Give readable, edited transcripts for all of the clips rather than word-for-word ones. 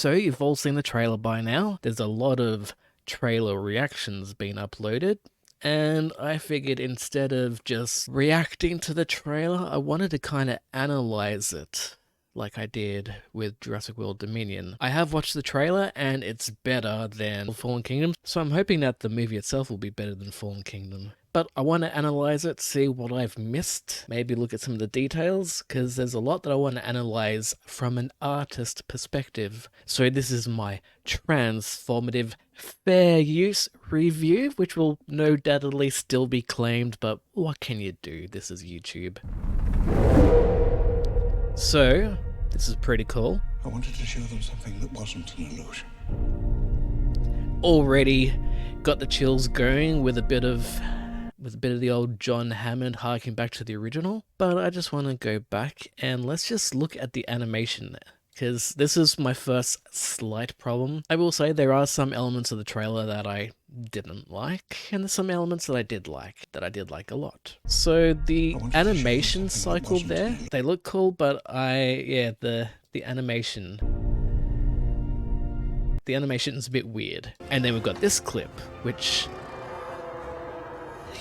So you've all seen the trailer by now. There's a lot of trailer reactions being uploaded. And I figured instead of just reacting to the trailer, I wanted to kind of analyze it like I did with Jurassic World Dominion. I have watched the trailer and it's better than Fallen Kingdom, so I'm hoping that the movie itself will be better than Fallen Kingdom. But I want to analyze it, see what I've missed, maybe look at some of the details, because there's a lot that I want to analyze from an artist perspective. So this is my transformative fair use review, which will no doubtedly still be claimed, but what can you do? This is YouTube. So, this is pretty cool. I wanted to show them something that wasn't an illusion. Already got the chills going with a bit of the old John Hammond harking back to the original. But I just want to go back and let's just look at the animation there, because this is my first slight problem. I will say there are some elements of the trailer that I didn't like, and there's some elements that I did like a lot. So the animation cycle there, they look cool, but the animation is a bit weird. And then we've got this clip, which,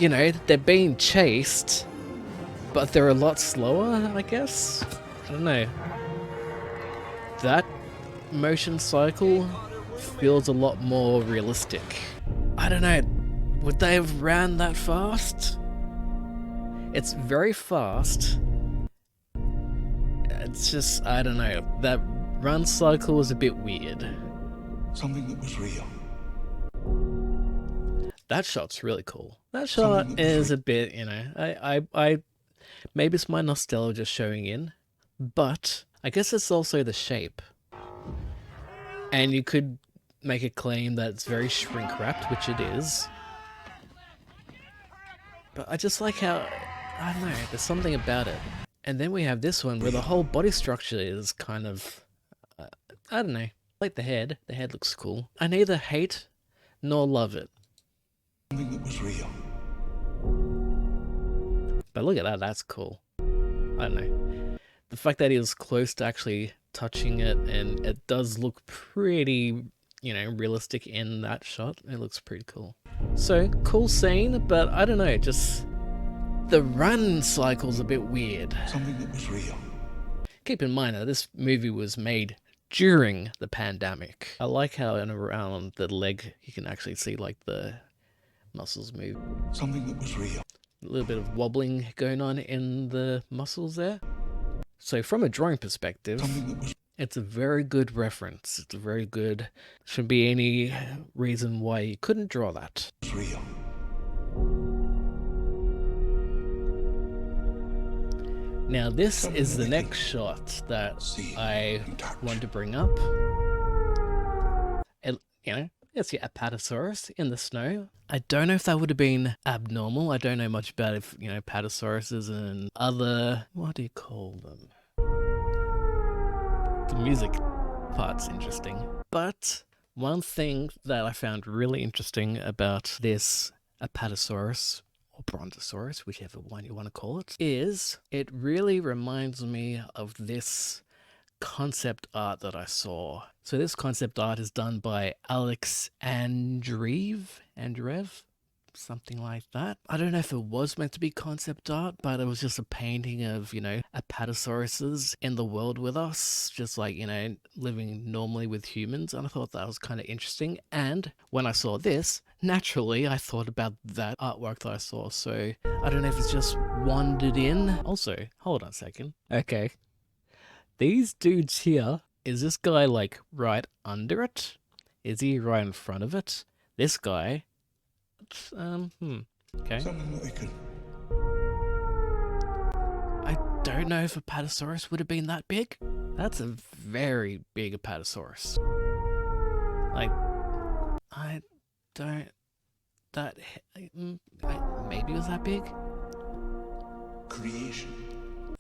you know, they're being chased, but they're a lot slower, I guess. I don't know. That motion cycle feels a lot more realistic. I don't know, would they have ran that fast? It's very fast. It's just, I don't know, that run cycle was a bit weird. Something that was real. That shot's really cool. That shot is a bit, you know, I maybe it's my nostalgia showing in, but I guess it's also the shape. And you could make a claim that it's very shrink wrapped, which it is. But I just like how, I don't know, there's something about it. And then we have this one where the whole body structure is kind of, I don't know, like the head. The head looks cool. I neither hate nor love it. Something that was real. But look at that, that's cool. I don't know. The fact that he was close to actually touching it, and it does look pretty, you know, realistic in that shot. It looks pretty cool. So, cool scene, but I don't know, just the run cycle's a bit weird. Something that was real. Keep in mind that this movie was made during the pandemic. I like how in around the leg you can actually see like the muscles move. Something that was real. A little bit of wobbling going on in the muscles there. So from a drawing perspective, it's a very good reference. It's a very good, shouldn't be any reason why you couldn't draw that. It's real. Now this is the next shot that I want to bring up. And, you know, it's your Apatosaurus in the snow. I don't know if that would have been abnormal. I don't know much about if, you know, Apatosauruses and other, what do you call them? The music part's interesting. But one thing that I found really interesting about this Apatosaurus, or Brontosaurus, whichever one you want to call it, is it really reminds me of this concept art that I saw. So this concept art is done by Alex Andreev, something like that. I don't know if it was meant to be concept art, but it was just a painting of, you know, Apatosauruses in the world with us, just like, you know, living normally with humans. And I thought that was kind of interesting. And when I saw this, naturally, I thought about that artwork that I saw. So I don't know if it's just wandered in. Also, hold on a second. Okay. These dudes here, is this guy like right under it? Is he right in front of it? This guy, okay. Something that they could. I don't know if Apatosaurus would have been that big. That's a very big Apatosaurus. Like, I don't, that, maybe it was that big? Creation.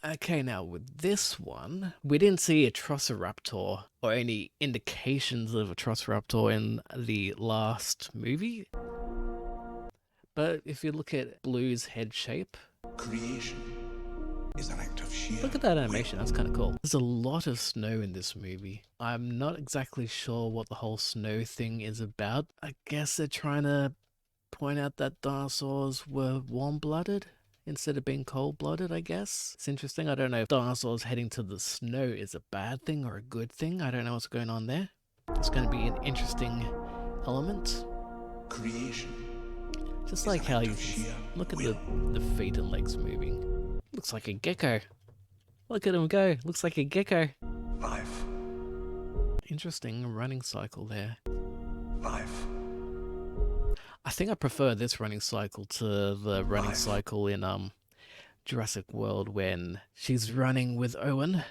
Okay, now with this one, we didn't see a Velociraptor or any indications of a Velociraptor in the last movie. But if you look at Blue's head shape, Creation. is an act of sheer Look at that animation, that's kind of cool. There's a lot of snow in this movie. I'm not exactly sure what the whole snow thing is about. I guess they're trying to point out that dinosaurs were warm-blooded instead of being cold-blooded, I guess. It's interesting. I don't know if dinosaurs heading to the snow is a bad thing or a good thing. I don't know what's going on there. It's going to be an interesting element. creation. Just Is like an how act you of sheer look at will. the feet and legs moving. Looks like a gecko. Look at him go. Looks like a gecko. Life. Interesting running cycle there. Life. I think I prefer this running cycle to the running Life. cycle in Jurassic World when she's running with Owen.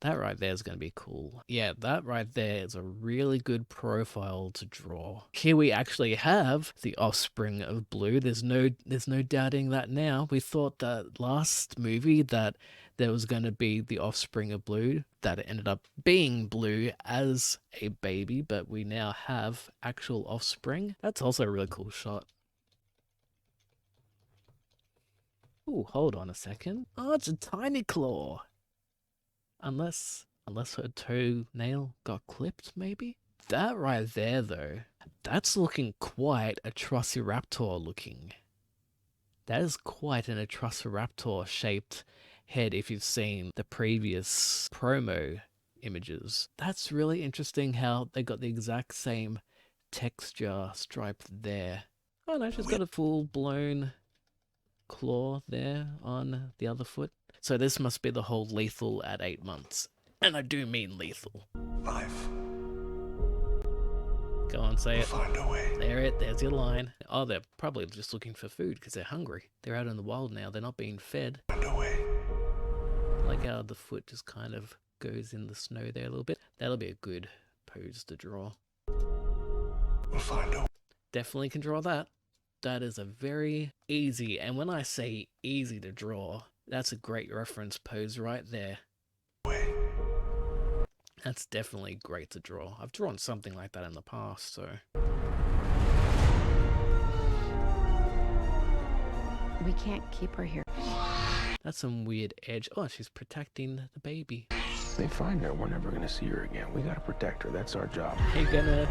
That right there is going to be cool. Yeah, that right there is a really good profile to draw. Here we actually have the offspring of Blue. There's no doubting that now. We thought that last movie that there was going to be the offspring of Blue, that it ended up being Blue as a baby, but we now have actual offspring. That's also a really cool shot. Ooh, hold on a second. Oh, it's a tiny claw. Unless her toenail got clipped, maybe? That right there, though, that's looking quite Atrociraptor looking. That is quite an Atrociraptor shaped head if you've seen the previous promo images. That's really interesting how they got the exact same texture stripe there. Oh no, she's got a full blown claw there on the other foot. So this must be the whole lethal at 8 months. And I do mean lethal. Life. Go on, say We'll it. find a way. There's your line. Oh, they're probably just looking for food because they're hungry. They're out in the wild now. They're not being fed. Find a way. Like how the foot just kind of goes in the snow there a little bit. That'll be a good pose to draw. We'll find a way. Definitely can draw that. That is a very easy, and when I say easy to draw, that's a great reference pose right there. That's definitely great to draw. I've drawn something like that in the past, so. We can't keep her here. That's some weird edge. Oh, she's protecting the baby. They find her, we're never gonna see her again. We gotta protect her, that's our job. You're gonna...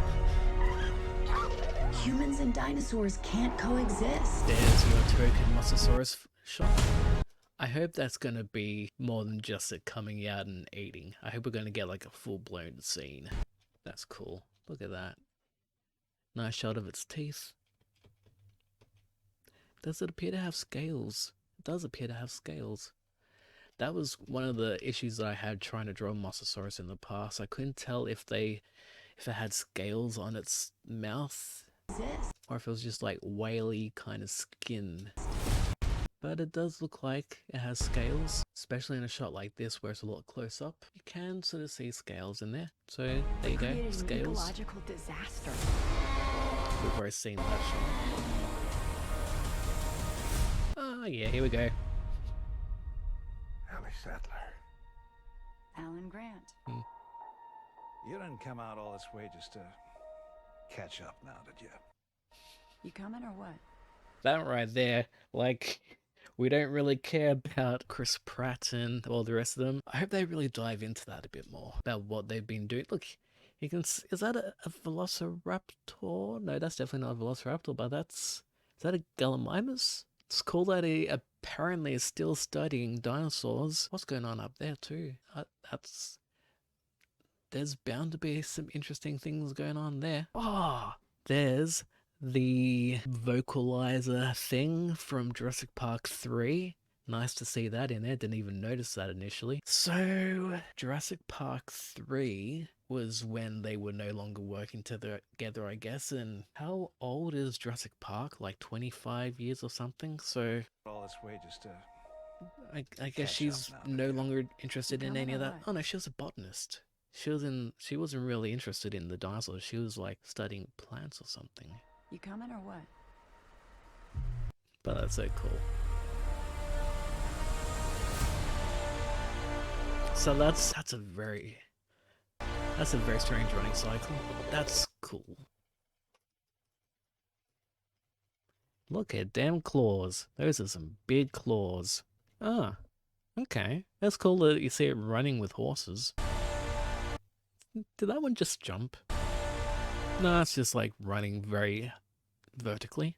Humans and dinosaurs can't coexist. There's your token Mosasaurus shot. I hope that's going to be more than just it coming out and eating. I hope we're going to get like a full-blown scene. That's cool. Look at that. Nice shot of its teeth. Does it appear to have scales? It does appear to have scales. That was one of the issues that I had trying to draw Mosasaurus in the past. I couldn't tell if it had scales on its mouth or if it was just like whaley kind of skin. But it does look like it has scales, especially in a shot like this where it's a lot close up. You can sort of see scales in there. So there you go, scales. Ecological disaster. We've already seen that shot. Ah, yeah, here we go. Ellie Sattler. Alan Grant. You didn't come out all this way just to catch up now, did you? You coming or what? That right there, like, we don't really care about Chris Pratt and all the rest of them. I hope they really dive into that a bit more, about what they've been doing. Look, you can is that a velociraptor? No, that's definitely not a velociraptor, but is that a Gallimimus? It's cool that he apparently is still studying dinosaurs. What's going on up there too? There's bound to be some interesting things going on there. Oh, there's the vocalizer thing from Jurassic Park 3. Nice to see that in there. Didn't even notice that initially. So, Jurassic Park 3 was when they were no longer working together, I guess. And how old is Jurassic Park? Like 25 years or something? So, All this way just to I guess she's no longer interested in any of that. Oh no, she was a botanist. She wasn't really interested in the dinosaurs. She was like studying plants or something. You coming or what? But that's so cool. So that's a very strange running cycle. That's cool. Look at damn claws. Those are some big claws. Ah, Okay, that's cool that you see it running with horses. Did that one just jump? No, it's just like running very vertically.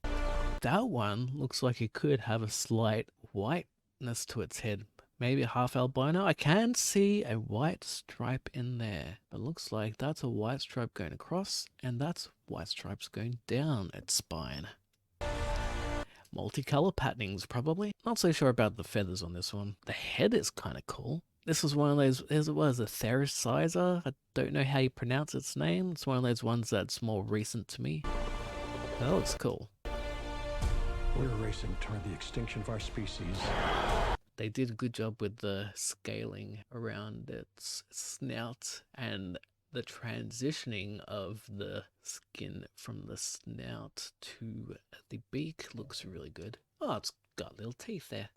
That one looks like it could have a slight whiteness to its head. Maybe a half albino. I can see a white stripe in there. It looks like that's a white stripe going across, and that's white stripes going down its spine. Multicolor patternings, probably. Not so sure about the feathers on this one. The head is kind of cool. This was one of those, it was a Therasizer. I don't know how you pronounce its name. It's one of those ones that's more recent to me. That looks cool. We're racing toward the extinction of our species. They did a good job with the scaling around its snout and the transitioning of the skin from the snout to the beak looks really good. Oh, it's got little teeth there.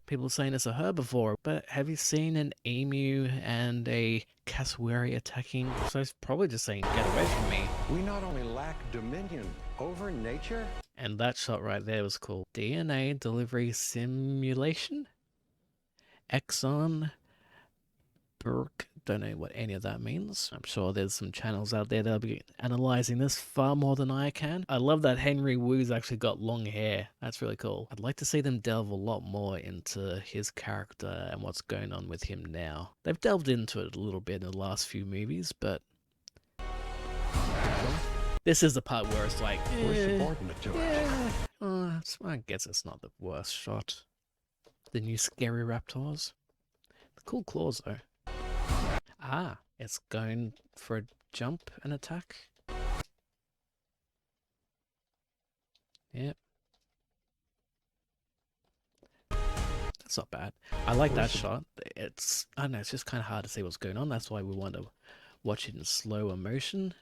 People are saying it's a herbivore, but have you seen an emu and a cassowary attacking? So it's probably just saying, get away from me. We not only lack dominion over nature, And that shot right there was cool. DNA delivery simulation? Exxon Burke. Don't know what any of that means. I'm sure there's some channels out there that'll be analyzing this far more than I can. I love that Henry Wu's actually got long hair. That's really cool. I'd like to see them delve a lot more into his character and what's going on with him now. They've delved into it a little bit in the last few movies, but this is the part where it's like, we're subordinate to it. I guess it's not the worst shot. The new scary raptors. The cool claws though. Ah, it's going for a jump and attack. Yep. That's not bad. I like that shot. It's, I don't know, it's just kind of hard to see what's going on. That's why we want to watch it in slower motion.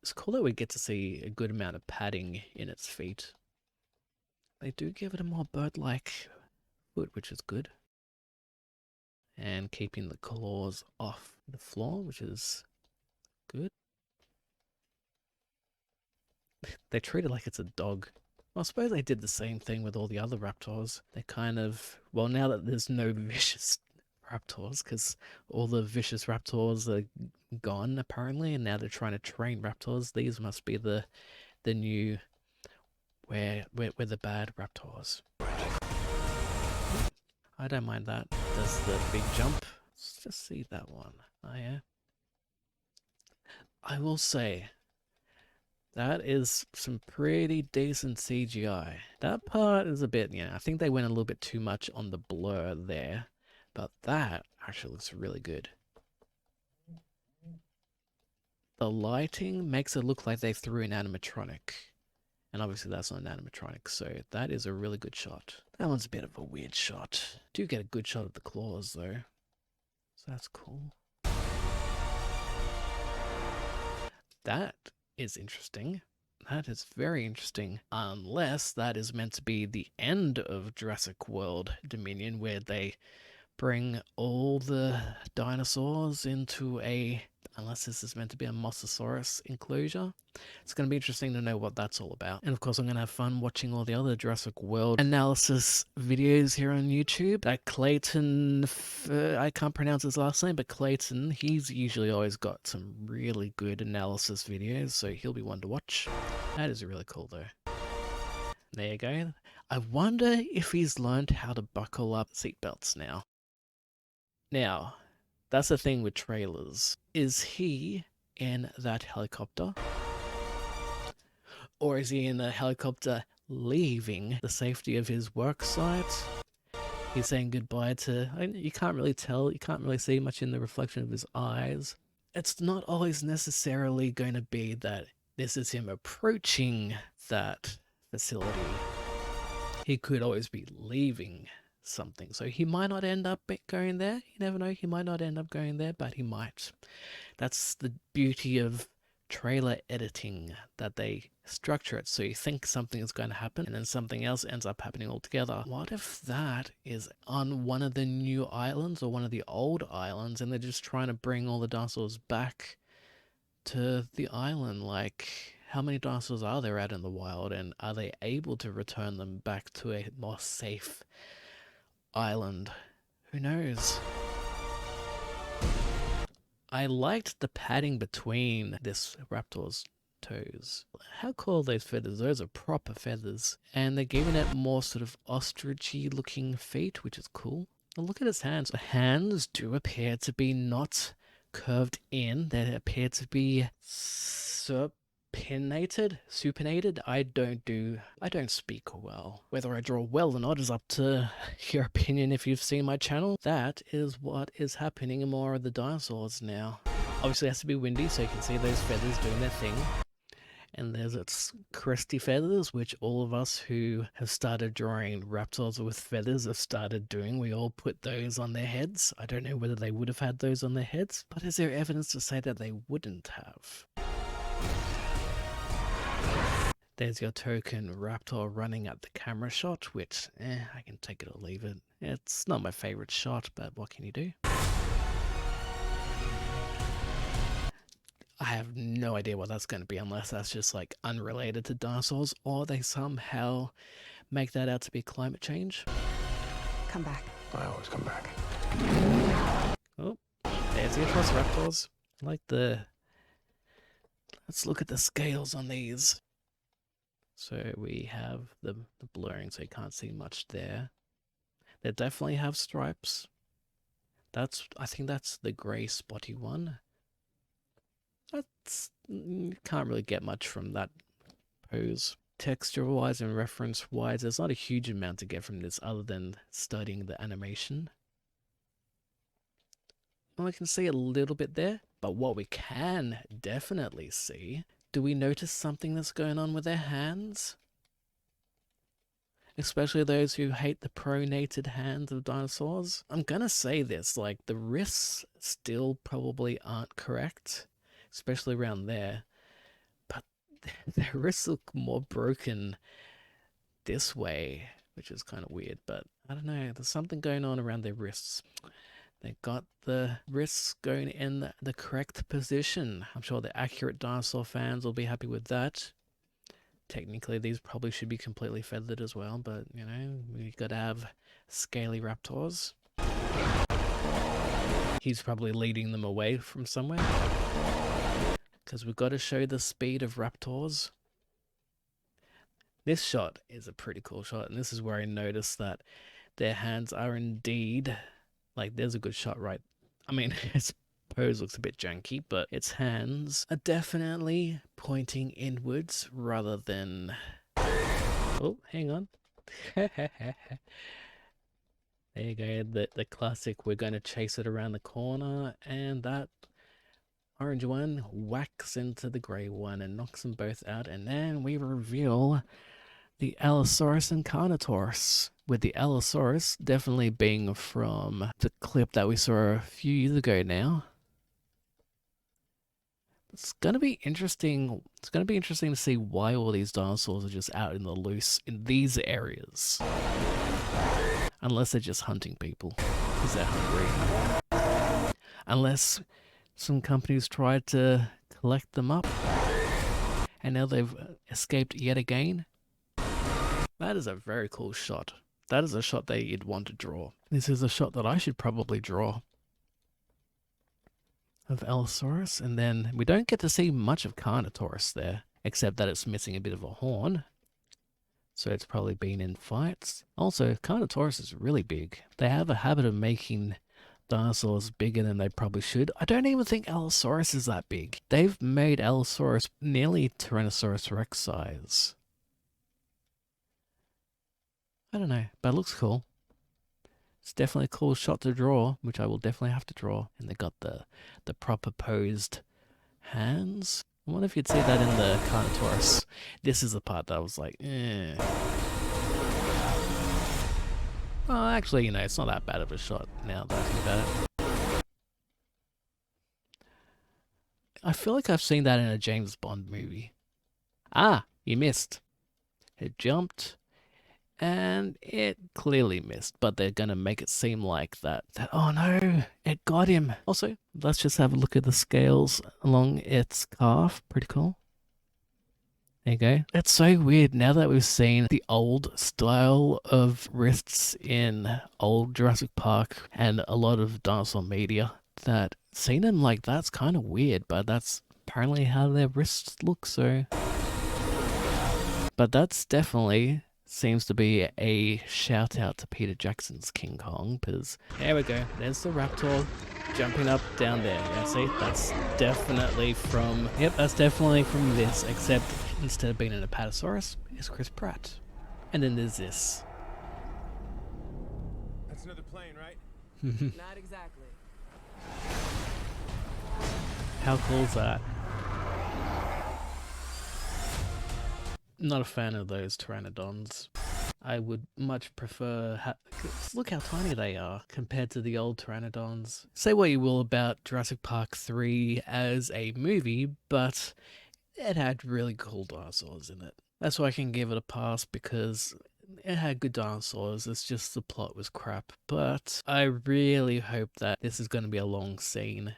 It's cool that we get to see a good amount of padding in its feet. They do give it a more bird-like foot, which is good. And keeping the claws off the floor, which is good. They treat it like it's a dog. Well, I suppose they did the same thing with all the other raptors. They kind of, well, now that there's no vicious raptors, because all the vicious raptors are gone apparently, and now they're trying to train raptors. These must be the new, where the bad raptors. I don't mind that. Does the big jump? Let's just see that one. Oh yeah. I will say, that is some pretty decent CGI. That part is a bit, I think they went a little bit too much on the blur there. But that actually looks really good. The lighting makes it look like they threw an animatronic. And obviously that's not an animatronic, so that is a really good shot. That one's a bit of a weird shot. Do get a good shot of the claws though. So that's cool. That is interesting. That is very interesting. Unless that is meant to be the end of Jurassic World Dominion, where they bring all the dinosaurs into a, unless this is meant to be a Mosasaurus enclosure. It's going to be interesting to know what that's all about. And of course I'm going to have fun watching all the other Jurassic World analysis videos here on YouTube. That Clayton, I can't pronounce his last name, but Clayton, he's usually always got some really good analysis videos, so he'll be one to watch. That is really cool though. There you go. I wonder if he's learned how to buckle up seatbelts now. Now, that's the thing with trailers. Is he in that helicopter? Or is he in the helicopter leaving the safety of his work site? He's saying goodbye to... You can't really tell. You can't really see much in the reflection of his eyes. It's not always necessarily going to be that this is him approaching that facility. He could always be leaving something. So he might not end up going there. You never know. He might not end up going there, but he might. That's the beauty of trailer editing, that they structure it so you think something is going to happen and then something else ends up happening altogether. What if that is on one of the new islands or one of the old islands and they're just trying to bring all the dinosaurs back to the island? Like, how many dinosaurs are there out in the wild, and are they able to return them back to a more safe island? Who knows? I liked the padding between this raptor's toes. How cool are those feathers? Those are proper feathers. And they're giving it more sort of ostrichy looking feet, which is cool. And look at its hands. The hands do appear to be not curved in. They appear to be supinated. I don't speak well. Whether I draw well or not is up to your opinion if you've seen my channel. That is what is happening in more of the dinosaurs now. Obviously it has to be windy so you can see those feathers doing their thing. And there's its cresty feathers, which all of us who have started drawing raptors with feathers have started doing. We all put those on their heads. I don't know whether they would have had those on their heads, but is there evidence to say that they wouldn't have? There's your token raptor running at the camera shot, which, I can take it or leave it. It's not my favorite shot, but what can you do? I have no idea what that's going to be unless that's just like unrelated to dinosaurs or they somehow make that out to be climate change. Come back. I always come back. Oh, there's the Velociraptors. I like the... Let's look at the scales on these. So we have the blurring, so you can't see much there. They definitely have stripes. I think that's the grey spotty one. Can't really get much from that pose. Texture-wise and reference-wise, there's not a huge amount to get from this other than studying the animation. Well, I can see a little bit there, but what we can definitely see, do we notice something that's going on with their hands? Especially those who hate the pronated hands of dinosaurs. I'm gonna say this, like, the wrists still probably aren't correct, especially around there, but their wrists look more broken this way, which is kind of weird, but I don't know, there's something going on around their wrists. They got the wrists going in the correct position. I'm sure the accurate dinosaur fans will be happy with that. Technically, these probably should be completely feathered as well, but, you know, we gotta have scaly raptors. He's probably leading them away from somewhere, because we've got to show the speed of raptors. This shot is a pretty cool shot, and this is where I noticed that their hands are indeed, like, there's a good shot right. I mean, its pose looks a bit janky, but its hands are definitely pointing inwards rather than... Oh, hang on. There you go, the classic, we're going to chase it around the corner, and that orange one whacks into the grey one and knocks them both out, and then we reveal the Allosaurus and Carnotaurus, with the Allosaurus definitely being from the clip that we saw a few years ago now. It's going to be interesting. It's going to be interesting to see why all these dinosaurs are just out in the loose in these areas. Unless they're just hunting people because they're hungry. Unless some companies tried to collect them up and now they've escaped yet again. That is a very cool shot. That is a shot that you'd want to draw. This is a shot that I should probably draw of Allosaurus, and then we don't get to see much of Carnotaurus there, except that it's missing a bit of a horn. So it's probably been in fights. Also, Carnotaurus is really big. They have a habit of making dinosaurs bigger than they probably should. I don't even think Allosaurus is that big. They've made Allosaurus nearly Tyrannosaurus Rex size. I don't know, but it looks cool. It's definitely a cool shot to draw, which I will definitely have to draw. And they got the proper posed hands. I wonder if you'd see that in the Carnotaurus. This is the part that I was like, eh. Well, actually, you know, it's not that bad of a shot now that I think about it. I feel like I've seen that in a James Bond movie. Ah, you missed. It jumped. And it clearly missed, but they're going to make it seem like that, oh no, it got him. Also, let's just have a look at the scales along its calf. Pretty cool. There you go. That's so weird now that we've seen the old style of wrists in old Jurassic Park and a lot of dinosaur media, that seeing them like that's kind of weird, but that's apparently how their wrists look, so. But that's definitely seems to be a shout out to Peter Jackson's King Kong, because there we go. There's the raptor jumping up down there. Yeah, see, that's definitely from. Yep, that's definitely from this, except instead of being an Apatosaurus, it's Chris Pratt. And then there's this. That's another plane, right? Not exactly. How cool is that? Not a fan of those pteranodons. I would much prefer. Look how tiny they are compared to the old pteranodons. Say what you will about Jurassic Park 3 as a movie, but it had really cool dinosaurs in it. That's why I can give it a pass, because it had good dinosaurs. It's just the plot was crap. But I really hope that this is going to be a long scene.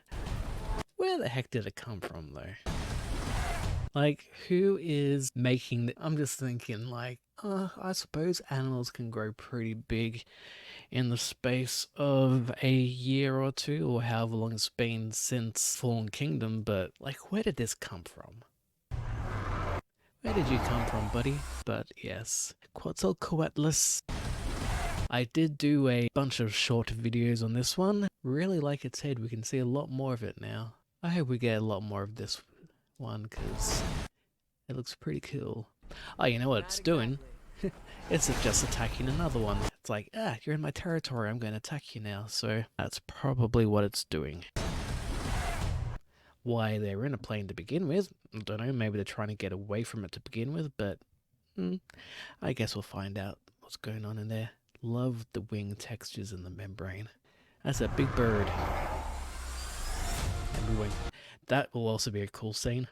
Where the heck did it come from, though? Like, who is making I'm just thinking, like, I suppose animals can grow pretty big in the space of a year or two, or however long it's been since Fallen Kingdom, but, like, where did this come from? Where did you come from, buddy? But yes, Quetzalcoatlus. I did do a bunch of short videos on this one. Really like its head. We can see a lot more of it now. I hope we get a lot more of this one, because it looks pretty cool. Oh, you know what it's doing? It's just attacking another one. It's like, you're in my territory, I'm going to attack you now. So that's probably what it's doing. Why they're in a plane to begin with, I don't know, maybe they're trying to get away from it to begin with, but I guess we'll find out what's going on in there. Love the wing textures in the membrane. That's a big bird. Every wing. That will also be a cool scene.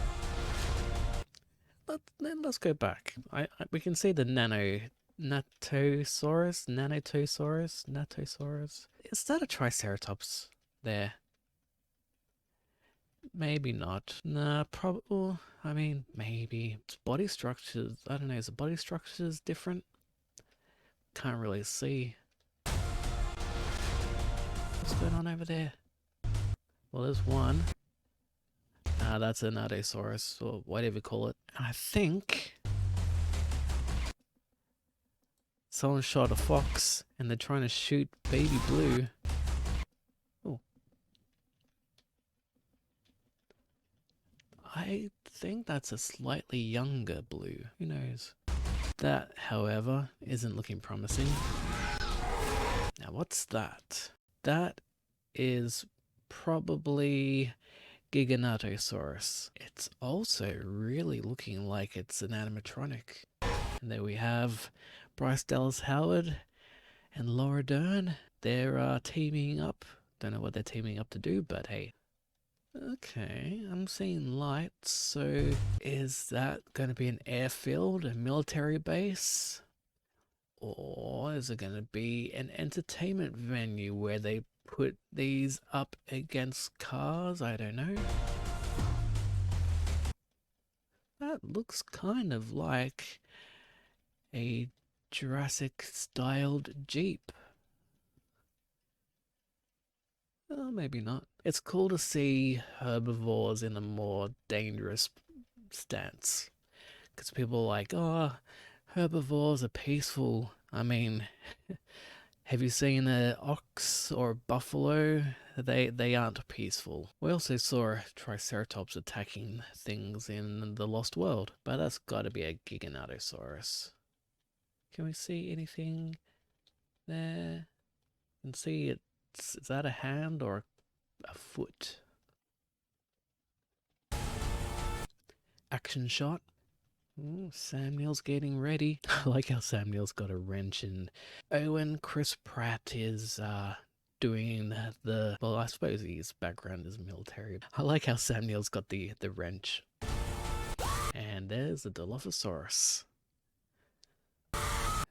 Let's go back. We can see the Natosaurus. Is that a Triceratops there? Maybe not. Nah, probably. I mean, maybe. Its body structures. I don't know. Is the body structures different? Can't really see. What's going on over there? Well, there's one. That's a Dinosaurus, or whatever you call it. I think someone shot a fox and they're trying to shoot baby blue. Oh. I think that's a slightly younger blue. Who knows? That, however, isn't looking promising. Now, what's that? That is probably Giganotosaurus. It's also really looking like it's an animatronic. And there we have Bryce Dallas Howard and Laura Dern. They're teaming up. Don't know what they're teaming up to do, but hey. Okay, I'm seeing lights. So is that going to be an airfield, a military base? Or is it going to be an entertainment venue where they put these up against cars? I don't know. That looks kind of like a Jurassic styled Jeep. Well, maybe not. It's cool to see herbivores in a more dangerous stance, because people are like, oh, herbivores are peaceful. I mean, have you seen an ox or a buffalo? They aren't peaceful. We also saw a Triceratops attacking things in the Lost World, but that's gotta be a Giganotosaurus. Can we see anything there? You can see is that a hand or a foot? Action shot. Ooh, Sam Neill's getting ready. I like how Sam Neill's got a wrench, and Owen Chris Pratt is doing well, I suppose his background is military. I like how Sam Neill's got the wrench. And there's the Dilophosaurus.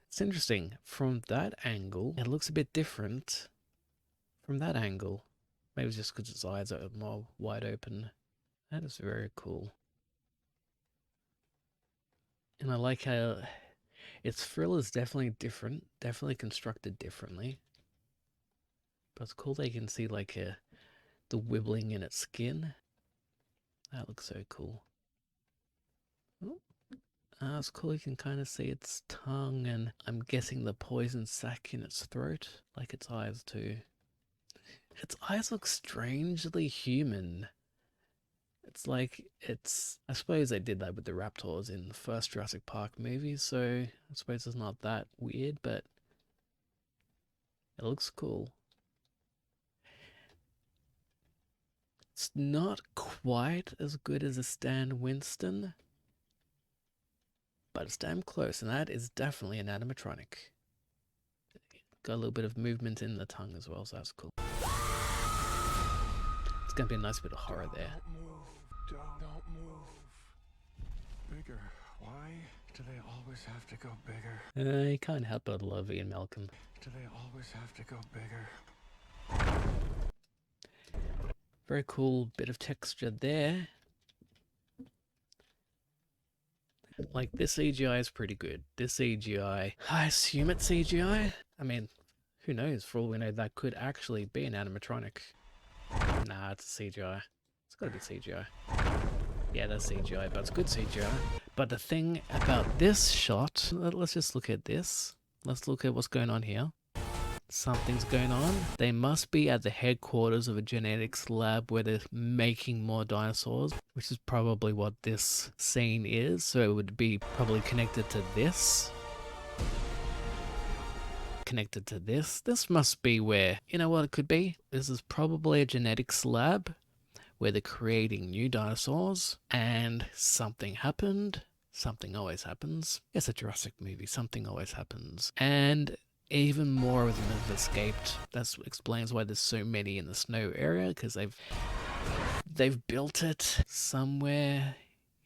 It's interesting. From that angle, it looks a bit different from that angle. Maybe it's just because its eyes are more wide open. That is very cool. And I like how its frill is definitely different, definitely constructed differently. But it's cool they can see like the wibbling in its skin. That looks so cool. Oh, it's cool you can kind of see its tongue, and I'm guessing the poison sac in its throat, like its eyes too. Its eyes look strangely human. It's like I suppose they did that with the raptors in the first Jurassic Park movie, so I suppose it's not that weird, but it looks cool. It's not quite as good as a Stan Winston, but it's damn close, and that is definitely an animatronic. Got a little bit of movement in the tongue as well, so that's cool. It's gonna be a nice bit of horror there. Don't move. Bigger. Why do they always have to go bigger? You can't help but love Ian Malcolm. Do they always have to go bigger? Very cool bit of texture there. Like, this CGI is pretty good. This CGI, I assume it's CGI. I mean, who knows? For all we know, that could actually be an animatronic. Nah, it's a CGI. It's gotta be CGI. Yeah, that's CGI, but it's good CGI. But the thing about this shot, let's just look at this. Let's look at what's going on here. Something's going on. They must be at the headquarters of a genetics lab where they're making more dinosaurs, which is probably what this scene is. So it would be probably connected to this. Connected to this. This must be where, you know what it could be? This is probably a genetics lab where they're creating new dinosaurs, and something happened. Something always happens. It's a Jurassic movie. Something always happens. And even more of them have escaped. That explains why there's so many in the snow area, because they've built it somewhere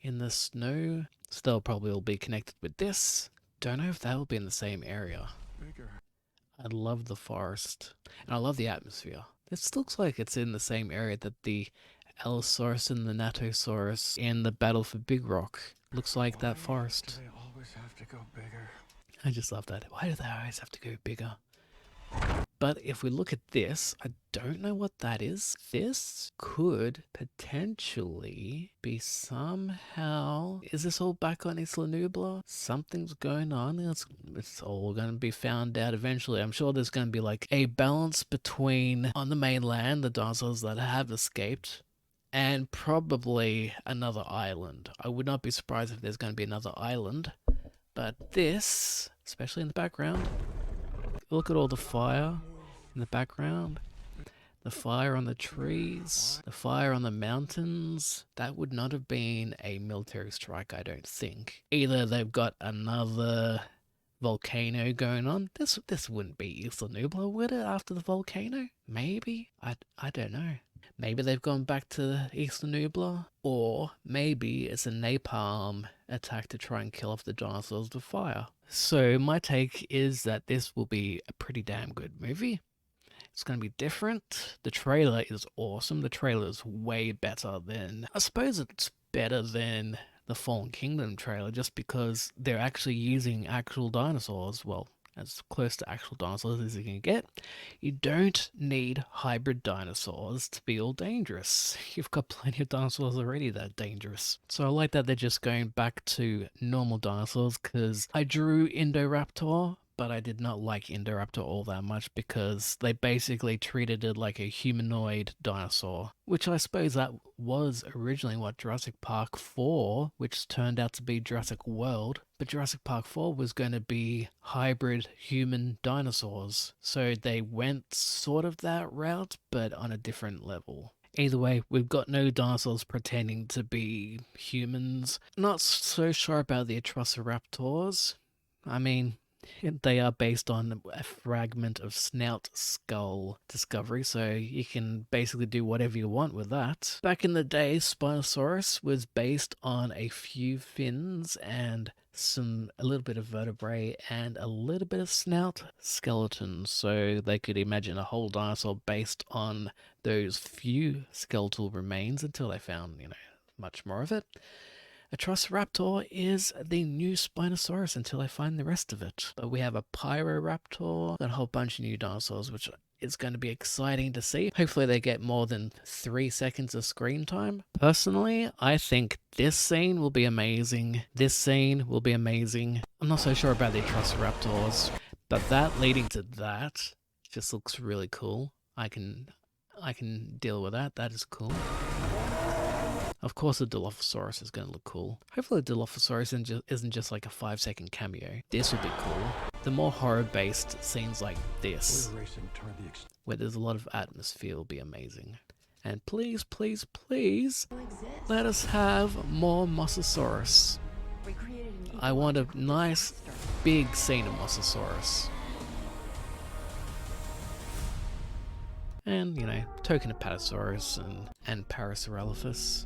in the snow. So they'll probably all be connected with this. Don't know if they'll be in the same area. Bigger. I love the forest, and I love the atmosphere. This looks like it's in the same area that the Allosaurus and the Natosaurus in the Battle for Big Rock. Looks like that forest. Do they always have to go bigger? I just love that. Why do they always have to go bigger? But if we look at this, I don't know what that is. This could potentially be somehow... Is this all back on Isla Nublar? Something's going on. It's all going to be found out eventually. I'm sure there's going to be like a balance between, on the mainland, the dinosaurs that have escaped, and probably another island. I would not be surprised if there's going to be another island. But this, especially in the background, look at all the fire in the background. The fire on the trees, the fire on the mountains. That would not have been a military strike, I don't think. Either they've got another volcano going on. This wouldn't be Isla Nublar, would it, after the volcano? Maybe? I don't know. Maybe they've gone back to Isla Nublar, or maybe it's a napalm attack to try and kill off the dinosaurs with fire. So my take is that this will be a pretty damn good movie. It's going to be different. The trailer is awesome. The trailer is way better than... I suppose it's better than the Fallen Kingdom trailer, just because they're actually using actual dinosaurs. Well, as close to actual dinosaurs as you can get. You don't need hybrid dinosaurs to be all dangerous. You've got plenty of dinosaurs already that are dangerous. So I like that they're just going back to normal dinosaurs, because I drew Indoraptor, but I did not like Indoraptor all that much because they basically treated it like a humanoid dinosaur, which I suppose that was originally what Jurassic Park 4, which turned out to be Jurassic World, but Jurassic Park 4 was going to be hybrid human dinosaurs. So they went sort of that route, but on a different level. Either way, we've got no dinosaurs pretending to be humans. Not so sure about the Apatosaurus. I mean, they are based on a fragment of snout skull discovery, so you can basically do whatever you want with that. Back in the day, Spinosaurus was based on a few fins and a little bit of vertebrae and a little bit of snout skeleton, so they could imagine a whole dinosaur based on those few skeletal remains until they found, much more of it. Atrociraptor is the new Spinosaurus until I find the rest of it. But we have a Pyroraptor, and a whole bunch of new dinosaurs, which is going to be exciting to see. Hopefully they get more than 3 seconds of screen time. Personally, I think this scene will be amazing. This scene will be amazing. I'm not so sure about the Atrociraptors, but that leading to that just looks really cool. I can deal with that. That is cool. Of course, the Dilophosaurus is going to look cool. Hopefully, the Dilophosaurus isn't just like a 5-second cameo. This would be cool. The more horror-based scenes like this, where there's a lot of atmosphere, will be amazing. And please, please, please, let us have more Mosasaurus. I want a nice, big scene of Mosasaurus. And, you know, token Apatosaurus and Parasaurolophus.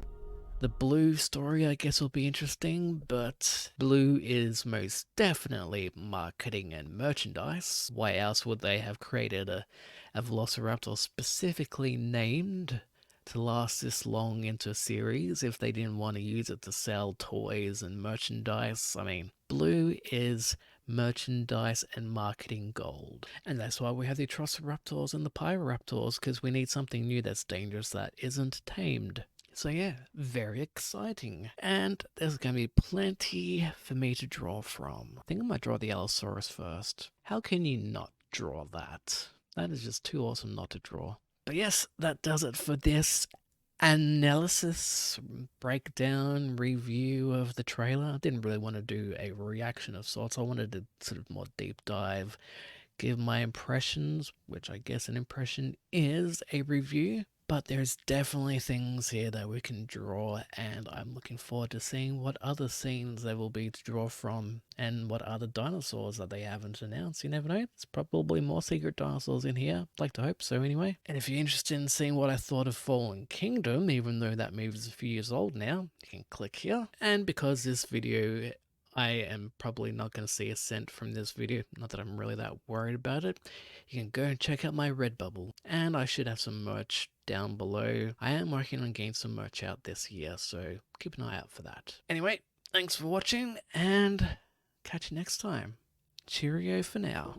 The blue story, I guess, will be interesting, but blue is most definitely marketing and merchandise. Why else would they have created a velociraptor specifically named to last this long into a series if they didn't want to use it to sell toys and merchandise? I mean, blue is merchandise and marketing gold. And that's why we have the Atrociraptors and the Pyroraptors, because we need something new that's dangerous that isn't tamed. So yeah, very exciting. And there's going to be plenty for me to draw from. I think I might draw the Allosaurus first. How can you not draw that? That is just too awesome not to draw. But yes, that does it for this analysis, breakdown, review of the trailer. I didn't really want to do a reaction of sorts. I wanted to sort of more deep dive, give my impressions, which I guess an impression is a review. But there's definitely things here that we can draw, and I'm looking forward to seeing what other scenes there will be to draw from and what other dinosaurs that they haven't announced. You never know. There's probably more secret dinosaurs in here. I'd like to hope so anyway. And if you're interested in seeing what I thought of Fallen Kingdom, even though that movie is a few years old now, you can click here. And because this video, I am probably not going to see a cent from this video, not that I'm really that worried about it, you can go and check out my Redbubble. And I should have some merch down below. I am working on getting some merch out this year, so keep an eye out for that. Anyway, thanks for watching, and catch you next time. Cheerio for now.